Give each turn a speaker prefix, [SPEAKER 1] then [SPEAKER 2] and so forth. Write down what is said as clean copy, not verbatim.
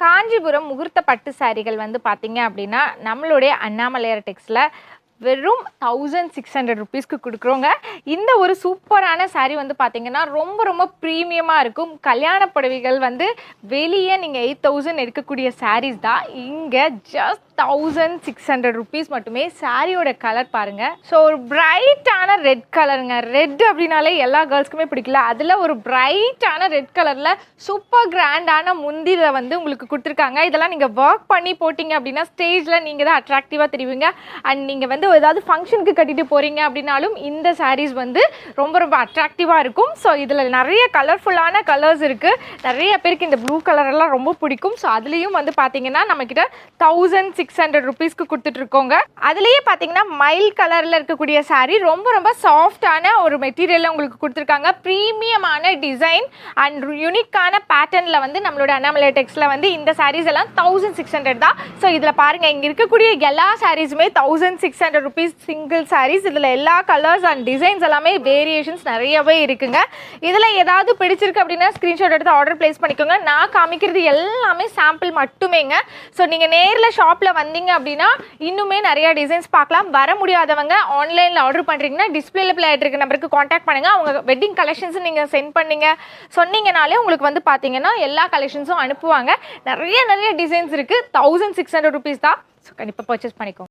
[SPEAKER 1] காஞ்சிபுரம் முகூர்த்த பட்டு சாரிகள் வந்து பார்த்தீங்க அப்படின்னா நம்மளுடைய அண்ணாமலையார் டெக்ஸ்டில் வெறும் 1600 ருபீஸ்க்கு கொடுக்குறோங்க. இந்த ஒரு சூப்பரான சாரீ வந்து பார்த்தீங்கன்னா ரொம்ப ரொம்ப ப்ரீமியமாக இருக்கும். கல்யாண புடவைகள் வந்து வெளியே நீங்கள் 8000 எடுக்கக்கூடிய சாரீஸ் தான் இங்கே ஜஸ்ட் 1600 ருபீஸ் மட்டுமே. சாரியோட கலர் பாருங்கள். ஸோ ஒரு பிரைட்டான ரெட் கலருங்க. ரெட் அப்படின்னாலே எல்லா கேர்ள்ஸ்க்குமே பிடிக்கல. அதில் ஒரு பிரைட்டான ரெட் கலரில் சூப்பர் கிராண்டான முந்தியில் வந்து உங்களுக்கு கொடுத்துருக்காங்க. இதெல்லாம் நீங்கள் ஒர்க் பண்ணி போட்டிங்க அப்படின்னா ஸ்டேஜில் நீங்கள் தான் அட்ராக்டிவாக தெரிவிங்க. அண்ட் நீங்கள் வந்து ஏதாவது ஃபங்க்ஷனுக்கு கட்டிட்டு போகிறீங்க அப்படின்னாலும் இந்த சாரீஸ் வந்து ரொம்ப ரொம்ப அட்ராக்டிவாக இருக்கும். ஸோ இதில் நிறைய கலர்ஃபுல்லான கலர்ஸ் இருக்குது. நிறைய பேருக்கு இந்த ப்ளூ கலரெல்லாம் ரொம்ப பிடிக்கும். ஸோ அதுலேயும் வந்து பார்த்தீங்கன்னா நம்மக்கிட்ட 1600 ருபீஸ்க்கு கொடுத்துட்ருக்கோங்க. அதுலேயே பார்த்தீங்கன்னா மைல் கலரில் இருக்கக்கூடிய சாரீ ரொம்ப ரொம்ப சாஃப்டான ஒரு மெட்டீரியலில் உங்களுக்கு கொடுத்துருக்காங்க. ப்ரீமியமான டிசைன் அண்ட் யூனிக்கான பேட்டர்னில் வந்து நம்மளோட அண்ணாமலை டெக்ஸ்டில் வந்து இந்த சாரீஸ் எல்லாம் 1600 தான். ஸோ இதில் பாருங்கள், இங்கே இருக்கக்கூடிய எல்லா சாரீஸுமே 1600 ருபீஸ் சிங்கிள் சாரீஸ். இதில் எல்லா கலர்ஸ் அண்ட் டிசைன்ஸ் எல்லாமே வேரியேஷன்ஸ் நிறையவே இருக்குங்க. இதில் ஏதாவது பிடிச்சிருக்கு அப்படின்னா ஸ்க்ரீன்ஷாட் எடுத்து ஆர்டர் பிளேஸ் பண்ணிக்கோங்க. நான் காமிக்கிறது எல்லாமே சாம்பிள் மட்டுமேங்க. ஸோ நீங்கள் நேரில் ஷாப்பில் வந்தீங்க அப்படின்னா இன்னுமே நிறைய டிசைன்ஸ் பார்க்கலாம். வர முடியாதவங்க ஆன்லைனில் ஆர்டர் பண்ணுறீங்கன்னா டிஸ்பிளேல பிளே ஆகிட்டு இருக்க நம்பருக்கு காண்டாக்ட் பண்ணுங்கள். அவங்க வெட்டிங் கலெக்ஷன்ஸ் நீங்கள் சென்ட் பண்ணீங்க சொன்னீங்கனாலே உங்களுக்கு வந்து பார்த்தீங்கன்னா எல்லா கலெக்ஷன்ஸும் அனுப்புவாங்க. நிறைய டிசைன்ஸ் இருக்குது. 1600 ருபீஸ் தான். ஸோ கண்டிப்பாக பர்ச்சேஸ் பண்ணிக்கோங்க.